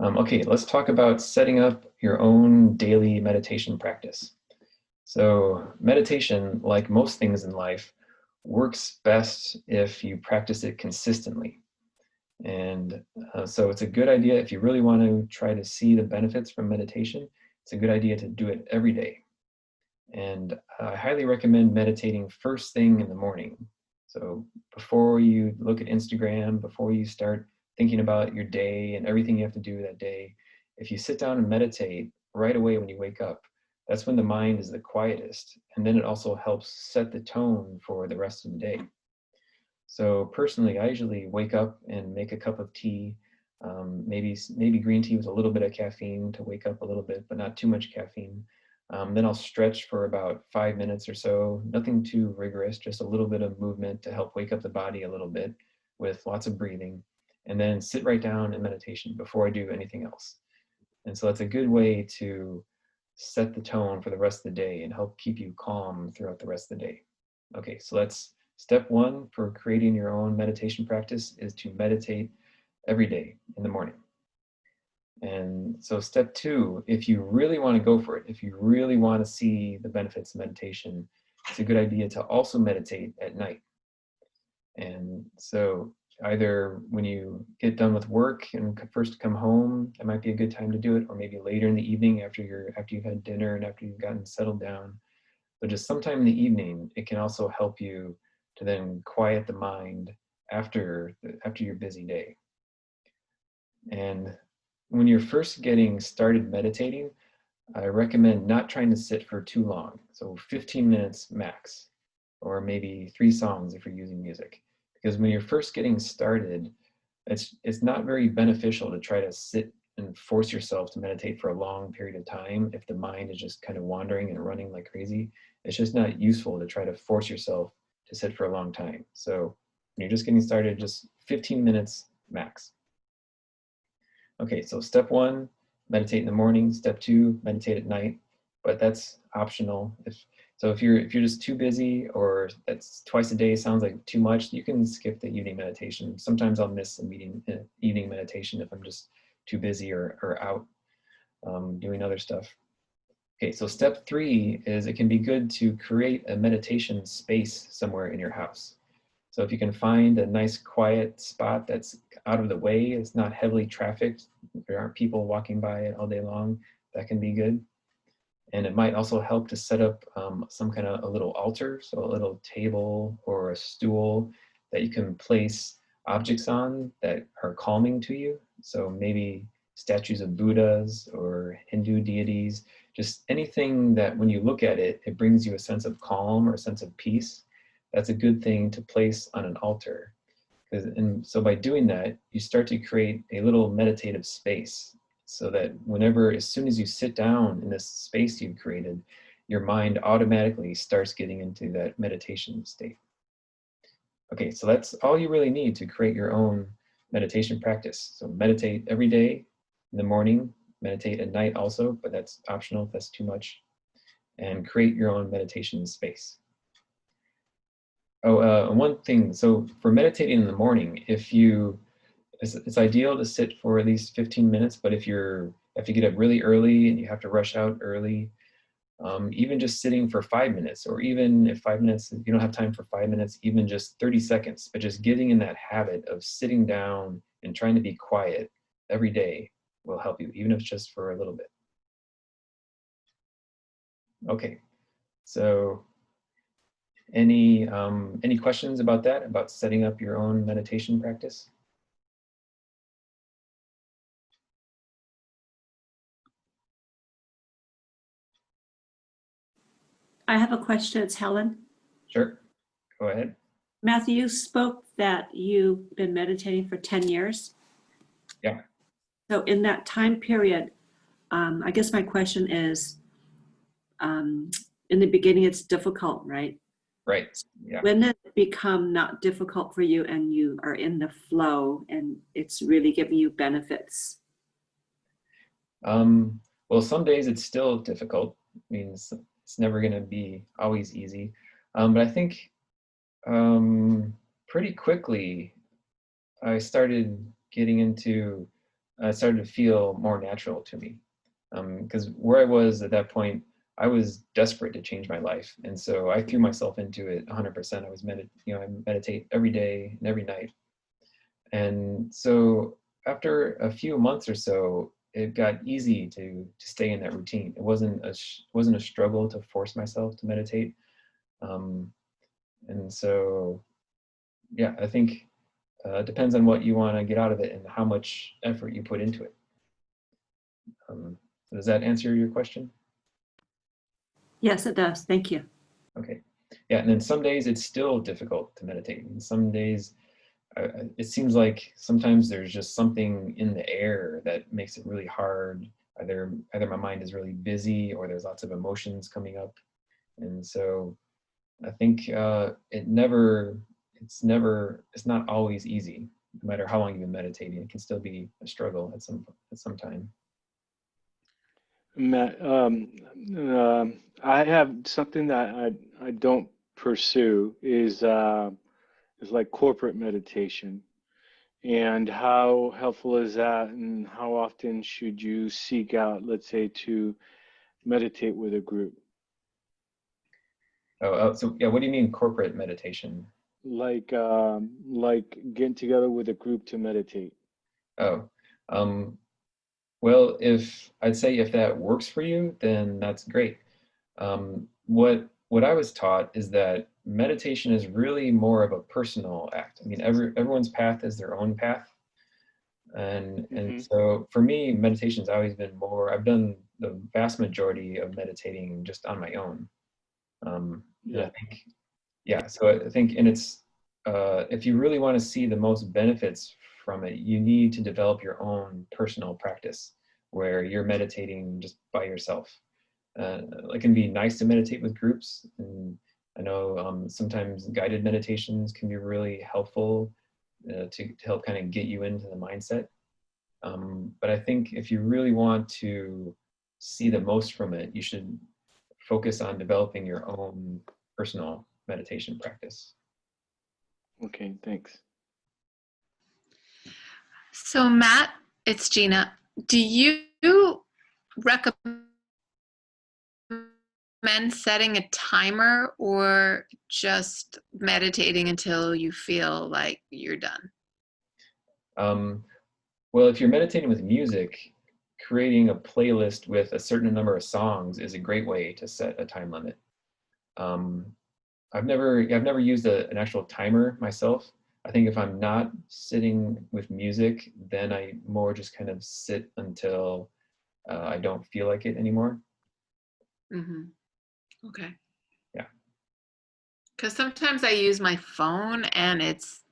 Okay, let's talk about setting up your own daily meditation practice. So meditation, like most things in life, works best if you practice it consistently. And so it's a good idea if you really want to try to see the benefits from meditation, it's a good idea to do it every day. And I highly recommend meditating first thing in the morning. So before you look at Instagram, before you start thinking about your day and everything you have to do that day, if you sit down and meditate right away when you wake up, that's when the mind is the quietest. And then it also helps set the tone for the rest of the day. So personally, I usually wake up and make a cup of tea, maybe green tea with a little bit of caffeine to wake up a little bit, but not too much caffeine. Then I'll stretch for about 5 minutes or so, nothing too rigorous, just a little bit of movement to help wake up the body a little bit with lots of breathing, and then sit right down in meditation before I do anything else. And so that's a good way to set the tone for the rest of the day and help keep you calm throughout the rest of the day. Okay, so that's step one for creating your own meditation practice is to meditate every day in the morning. And so step two, if you really want to go for it, if you really want to see the benefits of meditation, it's a good idea to also meditate at night. And so either when you get done with work and first come home, it might be a good time to do it, or maybe later in the evening after you've had dinner and after you've gotten settled down. But just sometime in the evening, it can also help you to then quiet the mind after your busy day. And when you're first getting started meditating, I recommend not trying to sit for too long. So 15 minutes max, or maybe 3 songs if you're using music. Because when you're first getting started, it's not very beneficial to try to sit and force yourself to meditate for a long period of time if the mind is just kind of wandering and running like crazy. It's just not useful to try to force yourself to sit for a long time. So when you're just getting started, just 15 minutes max. Okay, so step one, meditate in the morning. Step two, meditate at night, but that's optional. If you're just too busy, or that's twice a day sounds like too much, you can skip the evening meditation. Sometimes I'll miss a evening meditation if I'm just too busy or out doing other stuff. Okay, so step three is it can be good to create a meditation space somewhere in your house. So if you can find a nice quiet spot that's out of the way, it's not heavily trafficked, there aren't people walking by it all day long, that can be good. And it might also help to set up some kind of a little altar, so a little table or a stool that you can place objects on that are calming to you. So maybe statues of Buddhas or Hindu deities, just anything that when you look at it, it brings you a sense of calm or a sense of peace. That's a good thing to place on an altar. And so by doing that, you start to create a little meditative space so that as soon as you sit down in this space you've created, your mind automatically starts getting into that meditation state. Okay, so that's all you really need to create your own meditation practice. So meditate every day in the morning, meditate at night also, but that's optional if that's too much, and create your own meditation space. One thing, so for meditating in the morning, it's ideal to sit for at least 15 minutes, but if you get up really early and you have to rush out early, even just sitting for 5 minutes, or even if 5 minutes, you don't have time for 5 minutes, even just 30 seconds, but just getting in that habit of sitting down and trying to be quiet every day will help you, even if it's just for a little bit. Okay, so any questions about that, about setting up your own meditation practice? I have a question. It's Helen. Sure, go ahead. Matthew, you spoke that you've been meditating for 10 years. Yeah. So in that time period, I guess my question is, in the beginning, it's difficult, right? Right, yeah. When did it become not difficult for you and you are in the flow and it's really giving you benefits? Well, some days it's still difficult. I mean, it's never going to be always easy. But I think pretty quickly I started getting into started to feel more natural to me. Because where I was at that point, I was desperate to change my life, and so I threw myself into it 100%. I meditate every day and every night, and so after a few months or so, it got easy to stay in that routine. It wasn't a struggle to force myself to meditate, um, and so yeah, I think it depends on what you want to get out of it and how much effort you put into it. So does that answer your question? Yes, it does. Thank you. Okay. Yeah, and then some days it's still difficult to meditate. And some days it seems like sometimes there's just something in the air that makes it really hard. Either my mind is really busy or there's lots of emotions coming up. And so I think it's not always easy. No matter how long you've been meditating, it can still be a struggle at some time. Matt, I have something that I don't pursue is like corporate meditation. And how helpful is that? And how often should you seek out, let's say, to meditate with a group? So yeah, what do you mean corporate meditation? Like getting together with a group to meditate. Oh, um, well, if I'd say if that works for you, then that's great. What I was taught is that meditation is really more of a personal act. I mean, everyone's path is their own path, and Hmm. so for me, meditation's always been more. I've done the vast majority of meditating just on my own, and I Yeah. think yeah. So I think, and it's if you really want to see the most benefits from it, you need to develop your own personal practice where you're meditating just by yourself. It can be nice to meditate with groups, and I know sometimes guided meditations can be really helpful to help kind of get you into the mindset. But I think if you really want to see the most from it, you should focus on developing your own personal meditation practice. Okay, thanks. So, Matt, it's Gina. Do you recommend setting a timer or just meditating until you feel like you're done? Um, well, if you're meditating with music, creating a playlist with a certain number of songs is a great way to set a time limit. Um, I've never used an actual timer myself. I think if I'm not sitting with music, then I more just kind of sit until I don't feel like it anymore. Mm-hmm. Okay. Yeah. Because sometimes I use my phone and it's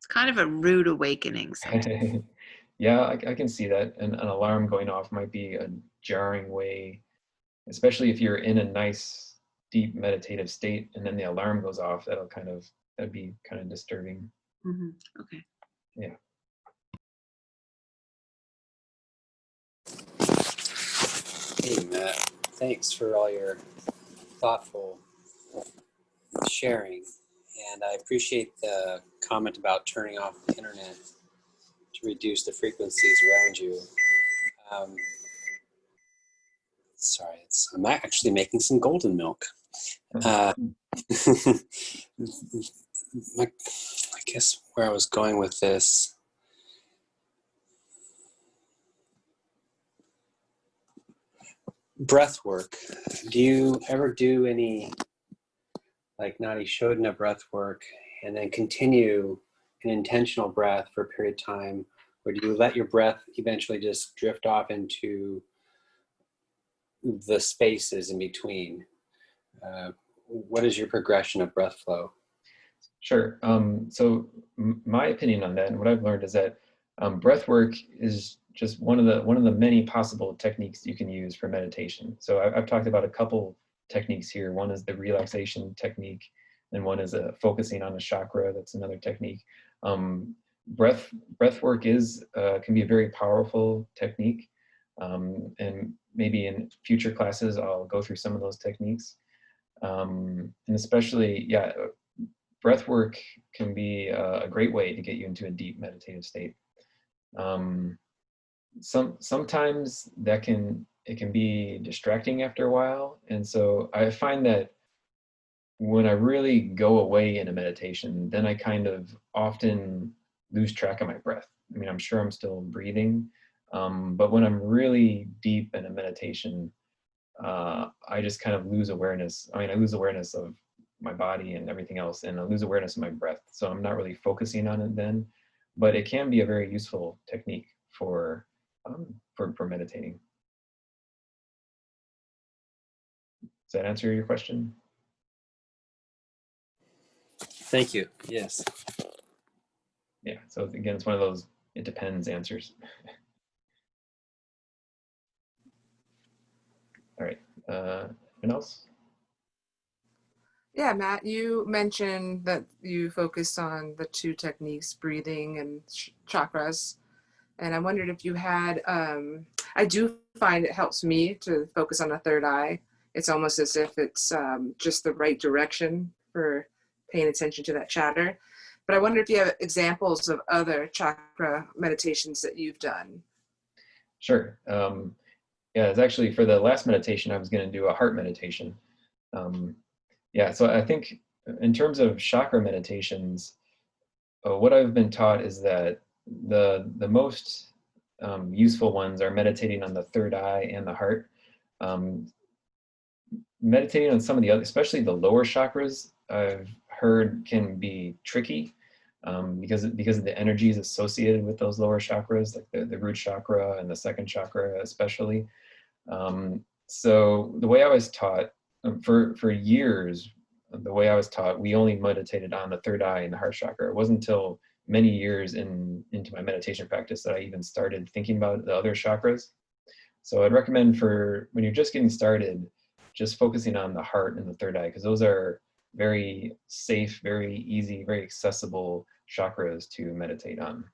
kind of a rude awakening sometimes. Yeah, I can see that. And an alarm going off might be a jarring way, especially if you're in a nice, deep meditative state and then the alarm goes off. That'd be kind of disturbing. Mm-hmm. Okay. Yeah. Hey, Matt. Thanks for all your thoughtful sharing. And I appreciate the comment about turning off the internet to reduce the frequencies around you. Um, sorry, I'm actually making some golden milk. I guess where I was going with this, breath work. Do you ever do any like Nadi Shodhana breath work and then continue an intentional breath for a period of time? Or do you let your breath eventually just drift off into the spaces in between? What is your progression of breath flow? Sure. So my opinion on that, and what I've learned is that breath work is just one of the many possible techniques you can use for meditation. So I've talked about a couple techniques here. One is the relaxation technique, and one is focusing on a chakra. That's another technique. Breath work can be a very powerful technique, and maybe in future classes I'll go through some of those techniques. And especially, yeah, breath work can be a great way to get you into a deep meditative state. Sometimes it can be distracting after a while. And so I find that when I really go away in a meditation, then I kind of often lose track of my breath. I mean, I'm sure I'm still breathing, but when I'm really deep in a meditation, I just kind of lose awareness. I mean, I lose awareness of my body and everything else, and I lose awareness of my breath. So I'm not really focusing on it then, but it can be a very useful technique for meditating. Does that answer your question? Thank you. Yes. Yeah. So again, it's one of those it depends answers. All right. Anyone else? Yeah, Matt, you mentioned that you focused on the two techniques, breathing and chakras. And I wondered if you had, I do find it helps me to focus on the third eye. It's almost as if it's just the right direction for paying attention to that chatter. But I wonder if you have examples of other chakra meditations that you've done. Sure. Yeah, it's actually for the last meditation, I was going to do a heart meditation. Yeah, so I think in terms of chakra meditations, what I've been taught is that the most useful ones are meditating on the third eye and the heart. Meditating on some of the other, especially the lower chakras, I've heard can be tricky because of the energies associated with those lower chakras, like the root chakra and the second chakra especially. So the way I was taught for years, the way I was taught, we only meditated on the third eye and the heart chakra. It wasn't until many years into my meditation practice that I even started thinking about the other chakras. So I'd recommend for when you're just getting started, just focusing on the heart and the third eye, because those are very safe, very easy, very accessible chakras to meditate on.